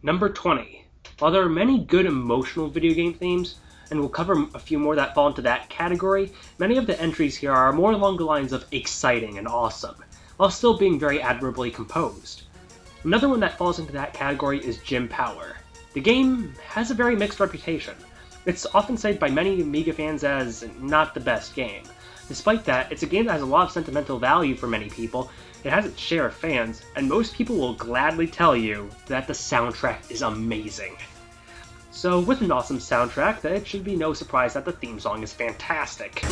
Number 20. While there are many good emotional video game themes, and we'll cover a few more that fall into that category, many of the entries here are more along the lines of exciting and awesome, while still being very admirably composed. Another one that falls into that category is Gym Power. The game has a very mixed reputation. It's often cited by many Amiga fans as not the best game. Despite that, it's a game that has a lot of sentimental value for many people, it has its share of fans, and most people will gladly tell you that the soundtrack is amazing. So with an awesome soundtrack, it should be no surprise that the theme song is fantastic.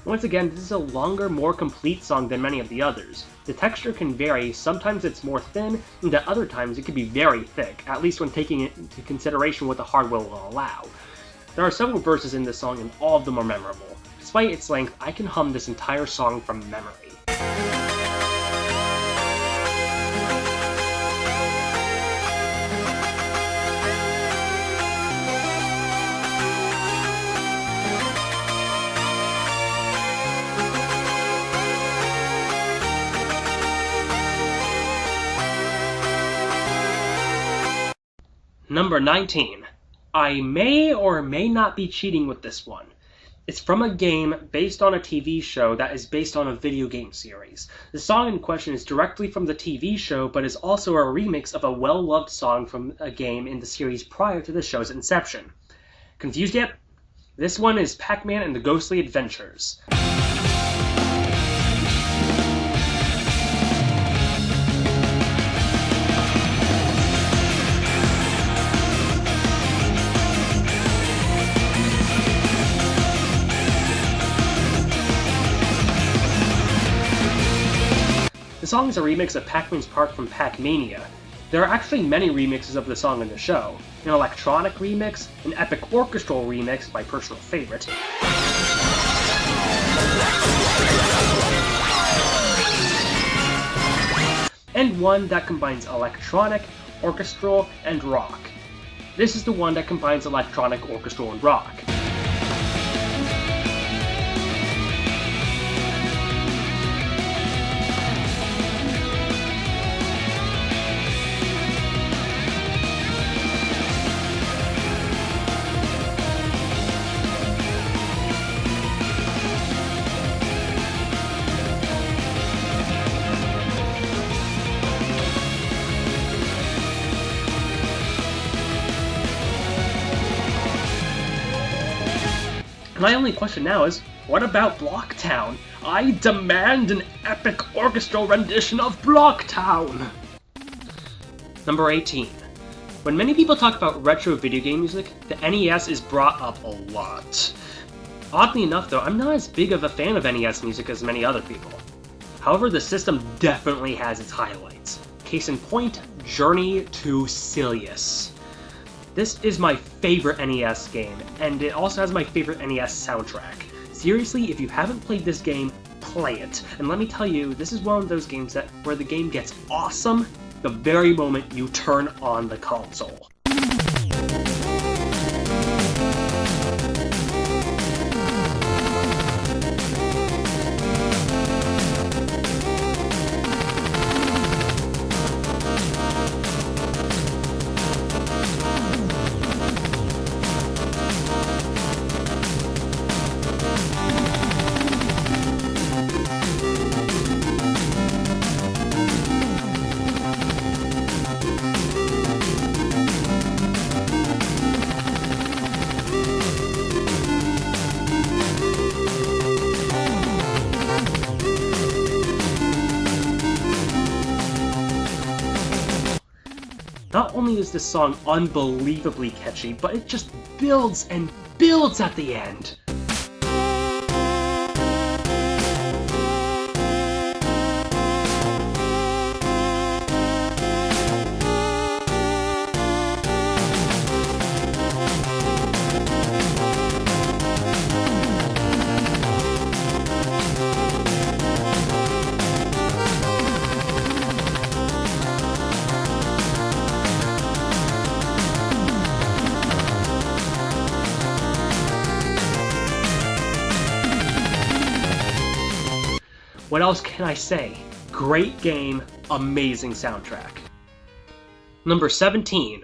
Once again, this is a longer, more complete song than many of the others. The texture can vary, sometimes it's more thin, and at other times it can be very thick, at least when taking into consideration what the hardware will allow. There are several verses in this song and all of them are memorable. Despite its length, I can hum this entire song from memory. Number 19. I may or may not be cheating with this one. It's from a game based on a TV show that is based on a video game series. The song in question is directly from the TV show, but is also a remix of a well-loved song from a game in the series prior to the show's inception. Confused yet? This one is Pac-Man and the Ghostly Adventures. The song is a remix of Pac-Man's part from Pac-Mania. There are actually many remixes of the song in the show. An electronic remix, an epic orchestral remix, my personal favorite, and one that combines electronic, orchestral, and rock. This is the one that combines electronic, orchestral, and rock. My only question now is, what about Blocktown? I demand an epic orchestral rendition of Blocktown! Number 18. When many people talk about retro video game music, the NES is brought up a lot. Oddly enough though, I'm not as big of a fan of NES music as many other people. However, the system definitely has its highlights. Case in point, Journey to Silius. This is my favorite NES game, and it also has my favorite NES soundtrack. Seriously, if you haven't played this game, play it. And let me tell you, this is one of those games where the game gets awesome the very moment you turn on the console. Not only is this song unbelievably catchy, but it just builds and builds at the end. What else can I say? Great game, amazing soundtrack. Number 17.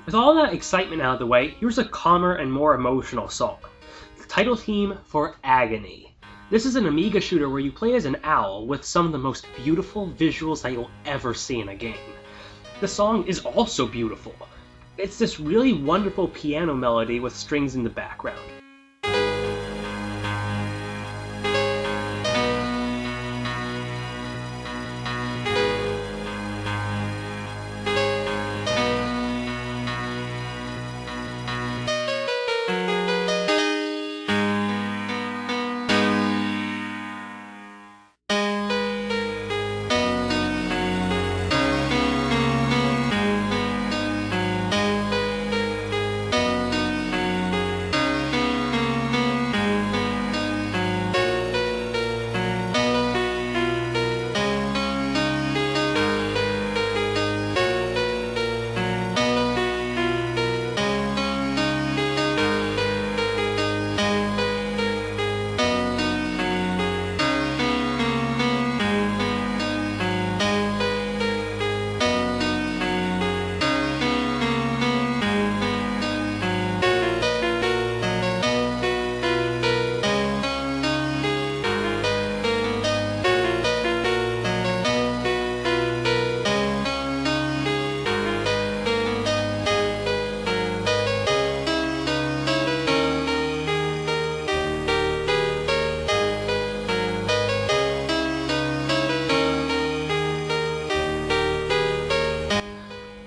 With all that excitement out of the way, here's a calmer and more emotional song. The title theme for Agony. This is an Amiga shooter where you play as an owl with some of the most beautiful visuals that you'll ever see in a game. The song is also beautiful. It's this really wonderful piano melody with strings in the background.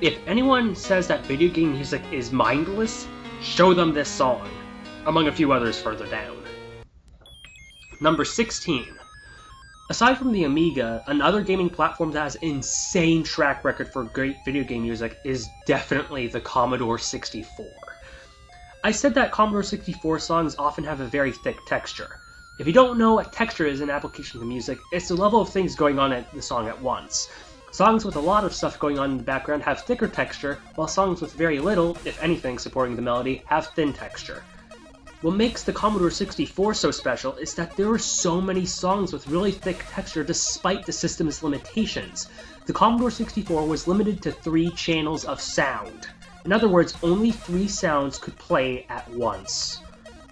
If anyone says that video game music is mindless, show them this song, among a few others further down. Number 16. Aside from the Amiga, another gaming platform that has an insane track record for great video game music is definitely the Commodore 64. I said that Commodore 64 songs often have a very thick texture. If you don't know what texture is in application to music, it's the level of things going on in the song at once. Songs with a lot of stuff going on in the background have thicker texture, while songs with very little, if anything supporting the melody, have thin texture. What makes the Commodore 64 so special is that there are so many songs with really thick texture despite the system's limitations. The Commodore 64 was limited to 3 channels of sound. In other words, only 3 sounds could play at once.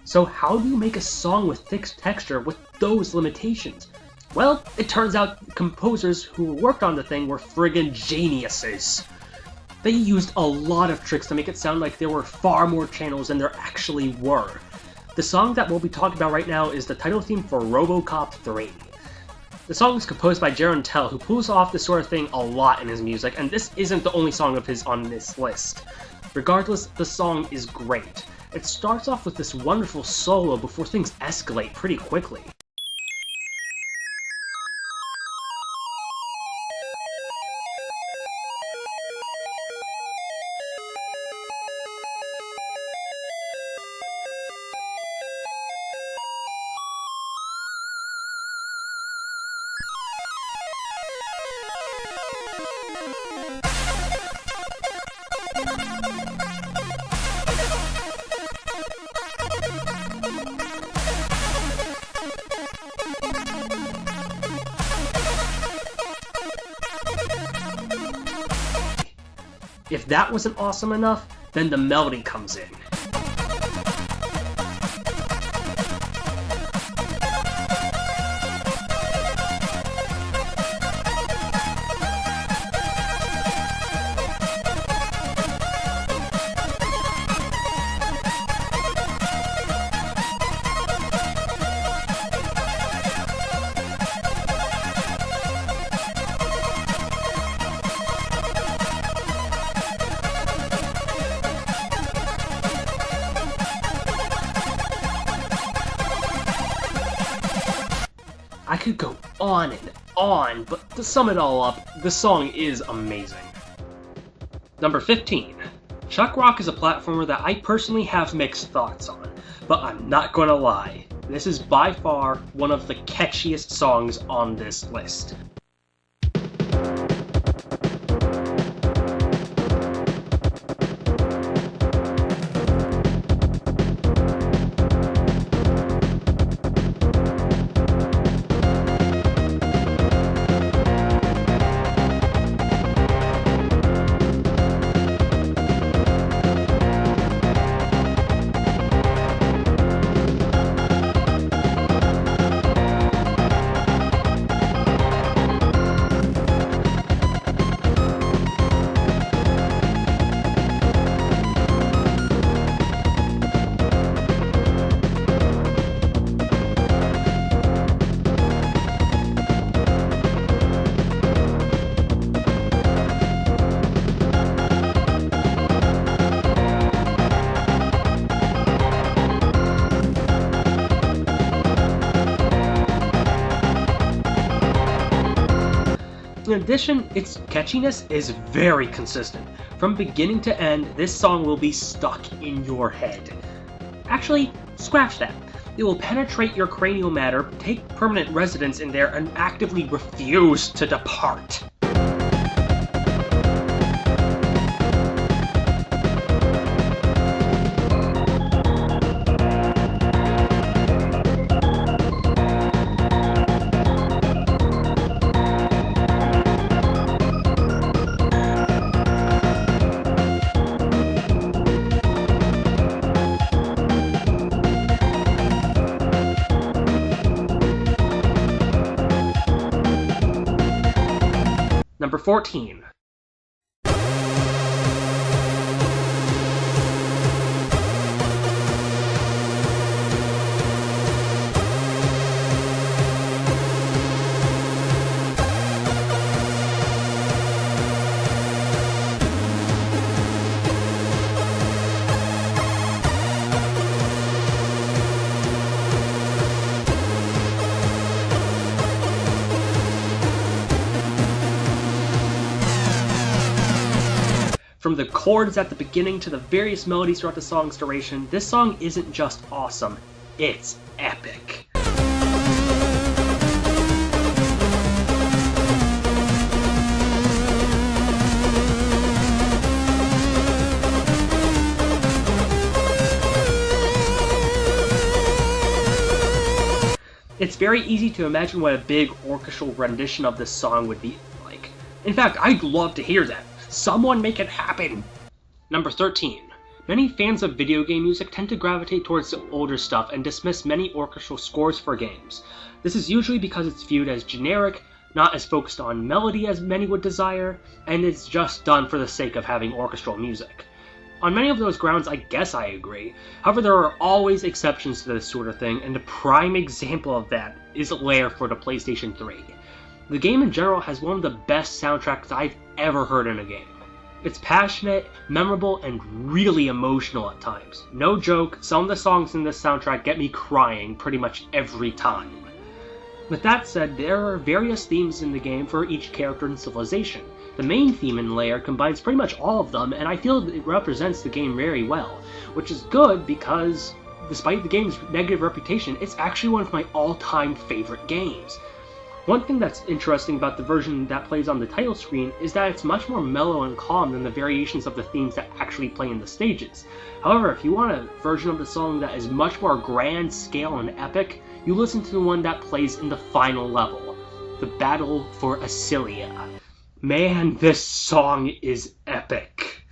So how do you make a song with thick texture with those limitations? Well, it turns out composers who worked on the thing were friggin' geniuses. They used a lot of tricks to make it sound like there were far more channels than there actually were. The song that we'll be talking about right now is the title theme for RoboCop 3. The song is composed by Jaron Tell, who pulls off this sort of thing a lot in his music, and this isn't the only song of his on this list. Regardless, the song is great. It starts off with this wonderful solo before things escalate pretty quickly. If that wasn't awesome enough, then the melody comes in. I could go on and on, but to sum it all up, the song is amazing. Number 15. Chuck Rock is a platformer that I personally have mixed thoughts on, but I'm not gonna lie, this is by far one of the catchiest songs on this list. In addition, its catchiness is very consistent. From beginning to end, this song will be stuck in your head. Actually, scratch that. It will penetrate your cranial matter, take permanent residence in there, and actively refuse to depart. Number 14. From the chords at the beginning to the various melodies throughout the song's duration, this song isn't just awesome, it's epic. It's very easy to imagine what a big orchestral rendition of this song would be like. In fact, I'd love to hear that. Someone make it happen! Number 13. Many fans of video game music tend to gravitate towards the older stuff and dismiss many orchestral scores for games. This is usually because it's viewed as generic, not as focused on melody as many would desire, and it's just done for the sake of having orchestral music. On many of those grounds, I guess I agree. However, there are always exceptions to this sort of thing, and the prime example of that is Lair for the PlayStation 3. The game in general has one of the best soundtracks I've ever heard in a game. It's passionate, memorable, and really emotional at times. No joke, some of the songs in this soundtrack get me crying pretty much every time. With that said, there are various themes in the game for each character and civilization. The main theme in Lair combines pretty much all of them, and I feel it represents the game very well, which is good because, despite the game's negative reputation, it's actually one of my all-time favorite games. One thing that's interesting about the version that plays on the title screen is that it's much more mellow and calm than the variations of the themes that actually play in the stages. However, if you want a version of the song that is much more grand scale and epic, you listen to the one that plays in the final level, the Battle for Acilia. Man, this song is epic.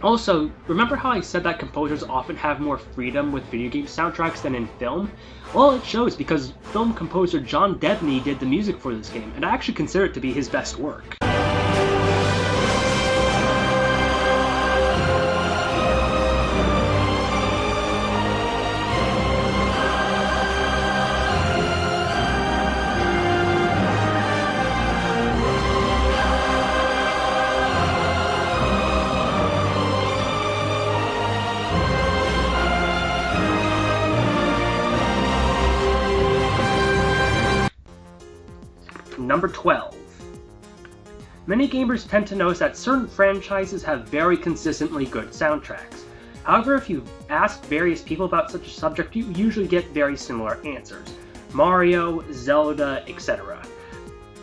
Also, remember how I said that composers often have more freedom with video game soundtracks than in film? Well, it shows because film composer John Debney did the music for this game, and I actually consider it to be his best work. Number 12. Many gamers tend to notice that certain franchises have very consistently good soundtracks. However, if you ask various people about such a subject, you usually get very similar answers. Mario, Zelda, etc.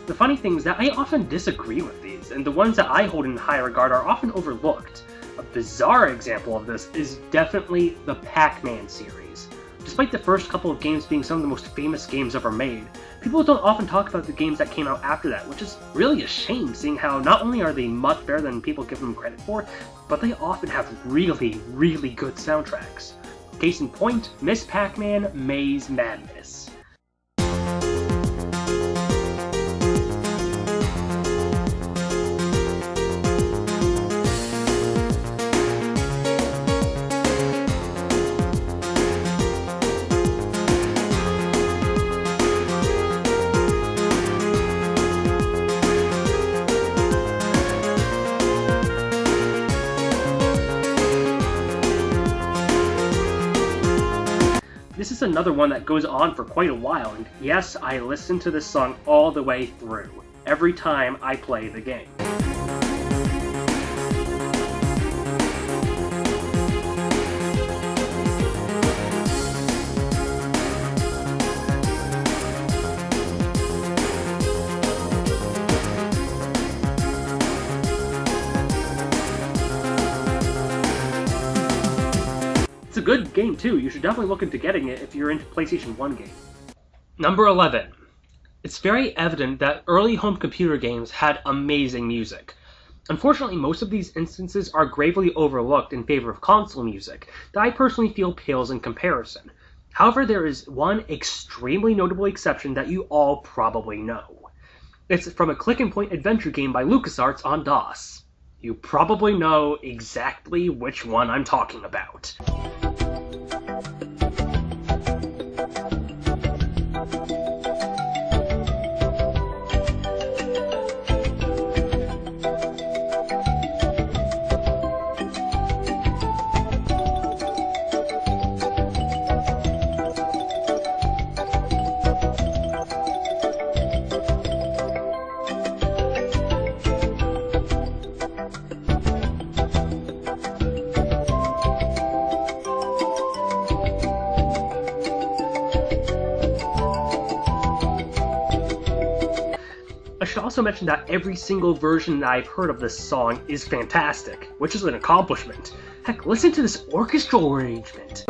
The funny thing is that I often disagree with these, and the ones that I hold in high regard are often overlooked. A bizarre example of this is definitely the Pac-Man series. Despite the first couple of games being some of the most famous games ever made, people don't often talk about the games that came out after that, which is really a shame, seeing how not only are they much better than people give them credit for, but they often have really, really good soundtracks. Case in point, Miss Pac-Man Maze Madness. This is another one that goes on for quite a while, and yes, I listen to this song all the way through, every time I play the game. It's a good game too, you should definitely look into getting it if you're into PlayStation 1 games. Number 11. It's very evident that early home computer games had amazing music. Unfortunately, most of these instances are gravely overlooked in favor of console music that I personally feel pales in comparison. However, there is one extremely notable exception that you all probably know. It's from a click-and-point adventure game by LucasArts on DOS. You probably know exactly which one I'm talking about. I should also mention that every single version that I've heard of this song is fantastic, which is an accomplishment. Heck, listen to this orchestral arrangement.